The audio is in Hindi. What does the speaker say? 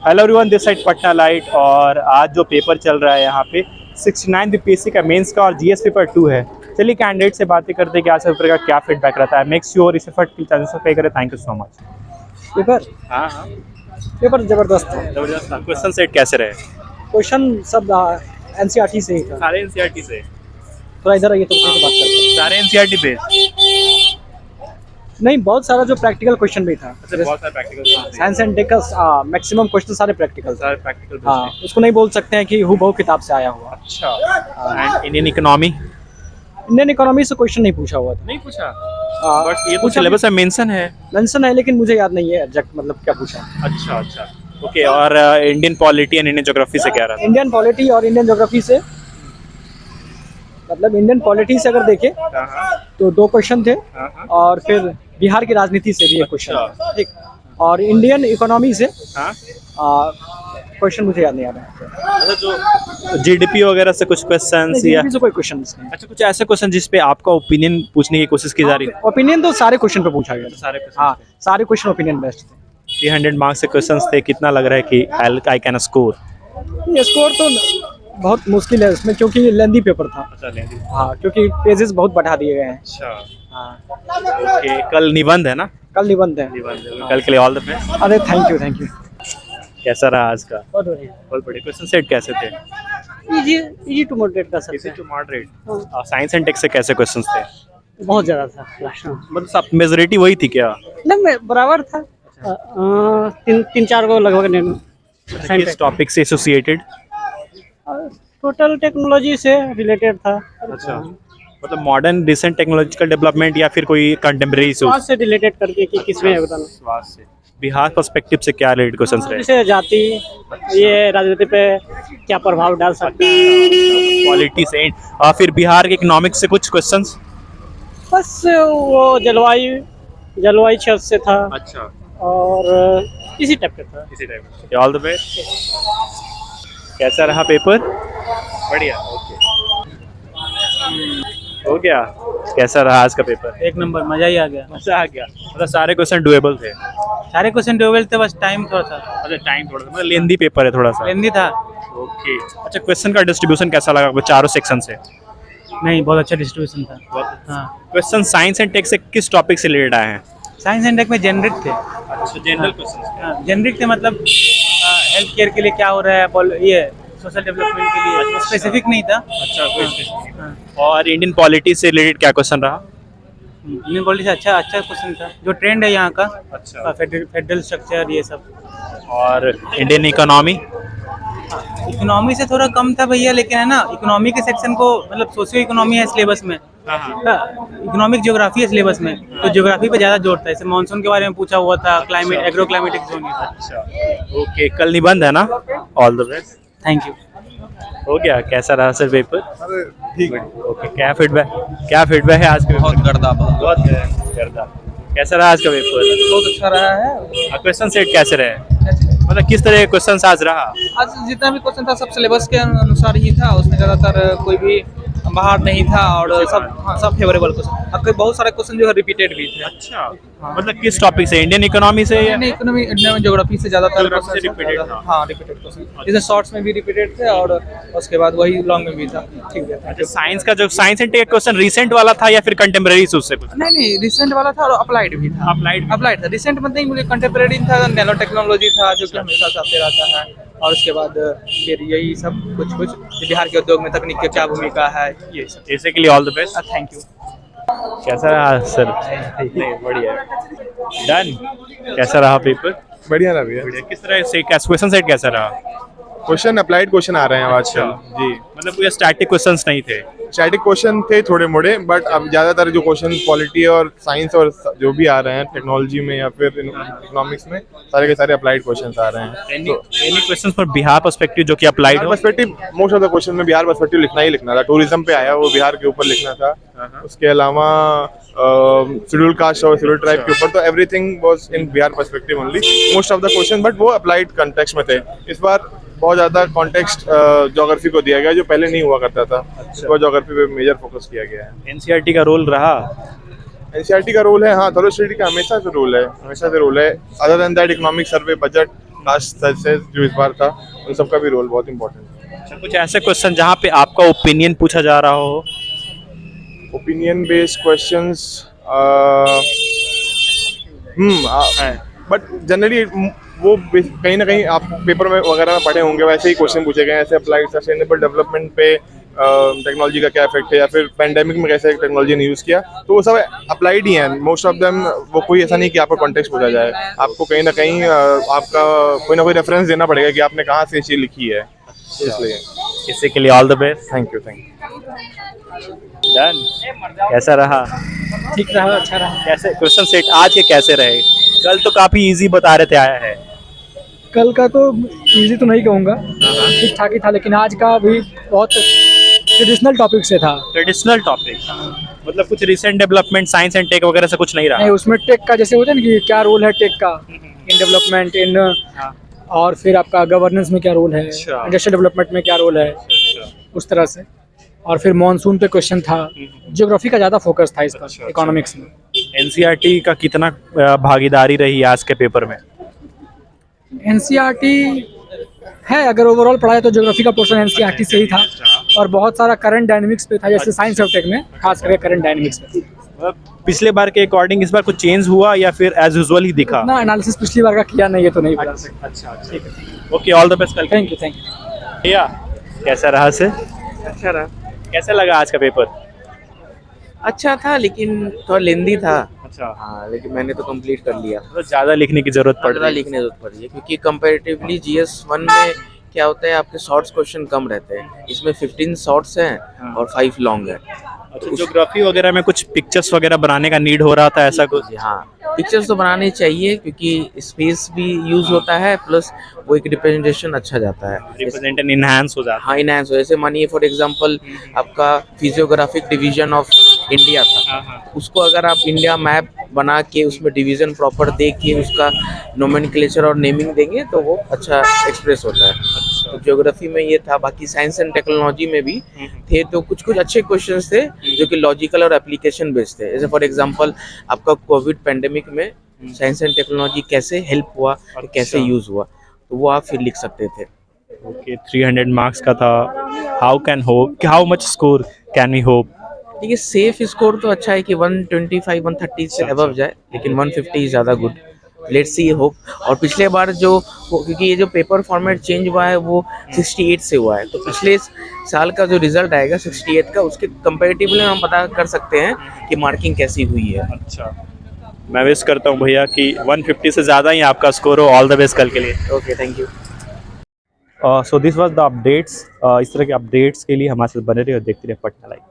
Hello everyone, this side Patna light. और आज जो पेपर चल रहा है यहाँ पे 69 बीपीएससी का मेंस का और जीएस पेपर 2 है। चलिए कैंडिडेट से बातें करते हैं कि आज पेपर का क्या फीडबैक रहता है। मेक श्योर इस एफर्ट के चार्जेस पे करें। Thank you so much. Paper हाँ हाँ, पेपर जबरदस्त था। जबरदस्त था। क्वेश्चन सेट कैसे रहे? क्वेश्चन सब एनसीईआरटी से ही था। सारे एनसीईआरटी से? थोड़ा इधर आइए तो उससे बात करते हैं। सारे एनसीईआरटी पे? नहीं, बहुत सारा जो प्रैक्टिकल क्वेश्चन भी था। अच्छा, बहुत सारे प्रैक्टिकल साइंस एंड टेक का मैक्सिमम क्वेश्चन सारे प्रैक्टिकल थे। सारे प्रैक्टिकल। हाँ, उसको नहीं बोल सकते हैं कि हूबहू किताब से आया हुआ। अच्छा। And Indian economy? Indian economy से क्वेश्चन नहीं पूछा हुआ था। नहीं पूछा, हाँ, बट ये तो सिलेबस में मेंशन है। मेंशन है लेकिन मुझे याद नहीं है एग्जैक्ट मतलब क्या पूछा। अच्छा अच्छा, ओके। और Indian polity and Indian geography से क्या रहा? इंडियन पॉलिटी और इंडियन ज्योग्राफी से, मतलब इंडियन पॉलिटी से अगर देखें तो 2 क्वेश्चन थे और फिर बिहार की राजनीति से भी एक क्वेश्चन, ठीक। और इंडियन इकोनॉमी से क्वेश्चन मुझे याद नहीं आ रहा है। अच्छा, जो जीडीपी वगैरह से कुछ क्वेश्चंस या से कोई क्वेश्चन नहीं। अच्छा, कुछ ऐसे क्वेश्चन जिस पे आपका ओपिनियन पूछने की कोशिश की जा रही है? ओपिनियन तो सारे क्वेश्चन पे पूछा गया। सारे हाँ, सारे क्वेश्चन ओपिनियन बेस्ड थे। 300 मार्क्स से क्वेश्चंस थे। कितना लग रहा है कि आई कैन स्कोर? ये स्कोर तो बहुत मुश्किल है इसमें क्योंकि ये लेंदी पेपर था। अच्छा, लेंदी। हाँ, क्योंकि पेजेस बहुत बढ़ा दिए गए हैं। अच्छा, हाँ, ओके। कल निबंध है ना? कल निबंध है। कल के लिए ऑल द बेस्ट। अरे थैंक यू थैंक यू। कैसा रहा आज का? बहुत बढ़िया। बहुत बढ़िया। क्वेश्चन सेट कैसे थे? इजी टू मॉडरेट का इजी सबसे to moderate. Science and tech से कैसे क्वेश्चंस थे? बहुत ज़्यादा था लास्ट में। मतलब सब मेजॉरिटी वही थी क्या? नहीं, बराबर था। तीन चार को लगभग किस टॉपिक से एसोसिएटेड? टोटल टेक्नोलॉजी से रिलेटेड था। अच्छा, मतलब मॉडर्न रिसेंट टेक्नोलॉजिकल डेवलपमेंट या फिर कोई कंटेम्प्रेरी स्वास्थ्य से रिलेटेड करके कि किसमें योगदान है। स्वास्थ्य से। बिहार पर्सपेक्टिव से क्या रिलेटेड क्वेश्चंस रहे? जैसे जाति, ये राजनीति पे क्या प्रभाव डाल सकता है। पॉलिटी से और फिर बिहार के इकोनॉमिक्स से कुछ क्वेश्चंस? बस वो जलवायु क्षेत्र से था अच्छा, और इसी टाइप का था। इसी टाइप। All the best. कैसा रहा पेपर? बढ़िया, ओके। हो गया। कैसा रहा आज का पेपर? एक नंबर, मजा ही आ गया। मजा आ गया। मतलब सारे क्वेश्चन डुएबल थे? सारे क्वेश्चन डुएबल थे, बस टाइम थोड़ा सा। अच्छा, टाइम थोड़ा सा, मतलब लेंदी पेपर है थोड़ा सा। लेंदी था। ओके। अच्छा, क्वेश्चन का डिस्ट्रीब्यूशन कैसा लगा आपको चारों सेक्शन से? नहीं, बहुत अच्छा डिस्ट्रीब्यूशन था। हाँ, क्वेश्चन साइंस एंड टेक से किस टॉपिक से रिलेटेड आए हैं? साइंस एंड टेक में जेनरिक थे। अच्छा, जनरल क्वेश्चन। जेनरिक थे, मतलब हेल्थ केयर के लिए क्या हो रहा है, ये सोशल डेवलपमेंट के लिए स्पेसिफिक नहीं था। अच्छा, कोई। और इंडियन पॉलिटी से रिलेटेड क्या क्वेश्चन रहा? इंडियन पॉलिसी अच्छा क्वेश्चन था, जो ट्रेंड है यहाँ का। अच्छा। फेडरल स्ट्रक्चर ये सब। और इंडियन इकोनॉमी? इकोनॉमी से थोड़ा कम था भैया, लेकिन है ना, इकोनॉमी के सेक्शन को मतलब सोशियो इकोनॉमी है सिलेबस में। इकोनॉमिक ज्योग्राफी है सिलेबस में, तो ज्योग्राफी पे ज़्यादा जोर था। जैसे मानसून के बारे में पूछा हुआ था, क्लाइमेट, एग्रो क्लाइमेटिक जोन। अच्छा, ओके। कल निबंध है ना? All the best. Thank you. हो गया। कैसा रहा सर पेपर? ठीक। ओके। क्या फीडबैक है आज के? बहुत गर्दा, बहुत गर्दा। कैसा रहा आज का पेपर? बहुत अच्छा रहा है। क्वेश्चन सेट कैसे रहे? मतलब किस तरह के क्वेश्चन आज रहा? आज जितना भी क्वेश्चन था सब सिलेबस के अनुसार ही था, उसमें ज़्यादातर कोई भी बाहर नहीं था और सब फेवरेबल क्वेश्चन। अब बहुत सारे क्वेश्चन जो है रिपीटेड भी थे। अच्छा, मतलब किस टॉपिक से? इंडियन इकोनॉमी से या? इकोनॉमी, इंडियन ज्योग्राफी से ज़्यादातर ज्योग्राफी से repeated था। हाँ, रिपीटेड क्वेश्चन। जैसे शॉर्ट्स में भी रिपीटेड थे और उसके बाद वही लॉन्ग में भी था। ठीक है। अच्छा, साइंस का जो science and tech question recent वाला था या फिर कंटेम्प्रेरी उससे कुछ? नहीं, रिसेंट वाला था और अप्लाइड भी था। अप्लाइड था। रिसेंट में नहीं, मुझे कंटेम्प्रेरी था, नैनो टेक्नोलॉजी था जो कि हमेशा से आते रहता है। और उसके बाद फिर यही सब कुछ बिहार के उद्योग में तकनीक की क्या भूमिका है, ये सब। इसी के लिए all the best. Thank you. कैसा रहा सर? नहीं, बढ़िया। डन। कैसा रहा पेपर? बढ़िया रहा भैया। बढ़िया। किस तरह से क्वेश्चन सेट कैसा रहा? क्वेश्चन अप्लाइड क्वेश्चन आ रहे हैं आजकल जी। मतलब कोई स्टैटिक क्वेश्चंस नहीं थे? स्टैटिक क्वेश्चन थे थोड़े मोड़े, बट अब ज्यादातर जो क्वेश्चन पॉलिटी और साइंस और जो भी आ रहे हैं टेक्नोलॉजी में या फिर इकोनॉमिक्स में, सारे के सारे अप्लाइड क्वेश्चन आ रहे हैं। Any questions for Bihar perspective जो कि अप्लाइड हो? Perspective, most of the question में बिहार पर्सपेक्टिव लिखना ही लिखना था। टूरिज्म पे आया, वो बिहार के ऊपर लिखना था। उसके अलावा शेड्यूल कास्ट और शेड्यूल ट्राइब के ऊपर, तो everything was in Bihar perspective only, most of the question, but वो अप्लाइड कंटेक्स्ट में थे। इस बार बहुत ज्यादा कॉन्टेक्स्ट ज्योग्राफी को दिया गया जो पहले नहीं हुआ करता था। अच्छा। ज्योग्राफी पे मेजर फोकस किया गया है। एनसीईआरटी का रोल रहा? एनसीईआरटी का रोल है, हाँ, थॉरो स्टडी का हमेशा से रोल है। Other than that economic survey, budget, caste census जो इस बार था, उन सबका भी रोल बहुत इंपॉर्टेंट है। अच्छा, कुछ ऐसे क्वेश्चन जहाँ पे आपका ओपिनियन पूछा जा रहा हो? Opinion based questions, but generally वो कहीं ना कहीं आप पेपर में वगैरह में पढ़े होंगे, वैसे ही क्वेश्चन पूछे गए, ऐसे अप्लाइड सस्टेनेबल डेवलपमेंट पे टेक्नोलॉजी का क्या इफेक्ट है, या फिर पेंडेमिक में कैसे टेक्नोलॉजी ने यूज़ किया, तो वो सब अप्लाइड ही हैं मोस्ट ऑफ देम। वो कोई ऐसा नहीं कि आपका कॉन्टेक्स्ट पूछा जाए, आपको कहीं ना कहीं आपका कोई ना कोई रेफरेंस देना पड़ेगा कि आपने कहाँ से ये चीज़ लिखी है, इसलिए। इसी के लिए all the best. Thank you. Done. कैसा रहा? ठीक रहा, अच्छा रहा। कैसे क्वेश्चन सेट आज के कैसे रहे? कल तो काफी इजी बता रहे थे, आया है। कल का तो इजी तो नहीं कहूँगा, ठीक ठाक ही था, लेकिन आज का भी बहुत ट्रेडिशनल टॉपिक से था। ट्रेडिशनल टॉपिक मतलब कुछ recent development science and tech वगैरह से कुछ नहीं रहा? नहीं, उसमें टेक का जैसे होता है ना कि क्या रोल है टेक का इन डेवलपमेंट इन, और फिर आपका गवर्नेंस में क्या रोल है, अच्छा। इंडस्ट्रियल डेवलपमेंट में क्या रोल है, उस तरह से। और फिर मॉनसून पे क्वेश्चन था, ज्योग्राफी का ज़्यादा फोकस था इस पर, इकोनॉमिक्स में। एनसीईआरटी का कितना भागीदारी रही आज के पेपर में? एनसीईआरटी है, अगर ओवरऑल पढ़ा जाए तो ज्योग्राफी का पोर्शन एनसीईआरटी से ही था, और बहुत सारा करंट डायनेमिक्स पे था, जैसे साइंस और टेक में खास करके करंट डायनेमिक्स पे। पिछले बार के अकॉर्डिंग इस बार कुछ चेंज हुआ या फिर एज यूजुअल ही दिखा? ना एनालिसिस पिछली बार का किया नहीं है तो नहीं पता। अच्छा, ठीक है, ओके, ऑल द बेस्ट। कल थैंक यू। भैया कैसा रहा से? अच्छा रहा, कैसा लगा आज का पेपर? अच्छा था लेकिन थोड़ा लेंदी था। अच्छा, हाँ, लेकिन मैंने तो कंप्लीट कर लिया। तो ज़्यादा लिखने की जरूरत पड़ ज़्यादा रही है। लिखने की जरूरत पड़ी है क्योंकि कंपैरेटिवली जीएस 1 में क्या होता है, आपके शॉर्ट्स क्वेश्चन कम रहते हैं, इसमें 15 शॉर्ट्स हैं और 5 लॉन्ग है। अच्छा, ज्योग्राफी वगैरह में कुछ पिक्चर्स वगैरह बनाने का नीड हो रहा था, ऐसा कुछ? जी हाँ, पिक्चर्स तो बनाने चाहिए क्योंकि स्पेस भी यूज होता है, प्लस वो एक रिप्रेजेंटेशन अच्छा जाता है, रिप्रेजेंटेशन इनहांस हो जाता हाँ इनहांस हो। जैसे मानिए फॉर एग्जांपल आपका फिजियोग्राफिक डिवीजन ऑफ इंडिया था, उसको अगर आप इंडिया मैप बना के उसमें डिवीजन प्रॉपर दे के उसका नोमेनक्लेचर और नेमिंग देंगे तो वो अच्छा एक्सप्रेस होता है। तो ज्योग्राफी में ये था, बाकी साइंस एंड टेक्नोलॉजी में भी थे, तो कुछ कुछ अच्छे क्वेश्चंस थे जो कि लॉजिकल और एप्लीकेशन बेस्ड थे। जैसे फॉर एग्जांपल आपका कोविड पेंडेमिक में साइंस एंड टेक्नोलॉजी कैसे हेल्प हुआ, कैसे यूज हुआ, तो वो आप फिर लिख सकते थे। ओके, 300 मार्क्स का था। How much score can we hope? देखिए, सेफ स्कोर तो अच्छा है कि 125 130 से अबव जाए, लेकिन 150 ज़्यादा गुड। Let's see, hope. और पिछले बार क्योंकि ये जो पेपर फॉर्मेट चेंज हुआ है वो 68 से हुआ है, तो पिछले साल का जो रिजल्ट आएगा 68 का, उसके कंपैरेटिवली हम पता कर सकते हैं कि मार्किंग कैसी हुई है। अच्छा, मैं विश करता हूँ भैया कि 150 से ज़्यादा ही आपका स्कोर हो। ऑल द बेस्ट कल के लिए। Okay, thank you. So this was the updates. इस तरह के अपडेट्स के लिए हमारे साथ बने रहिए और देखते रहिए पटना लाइव।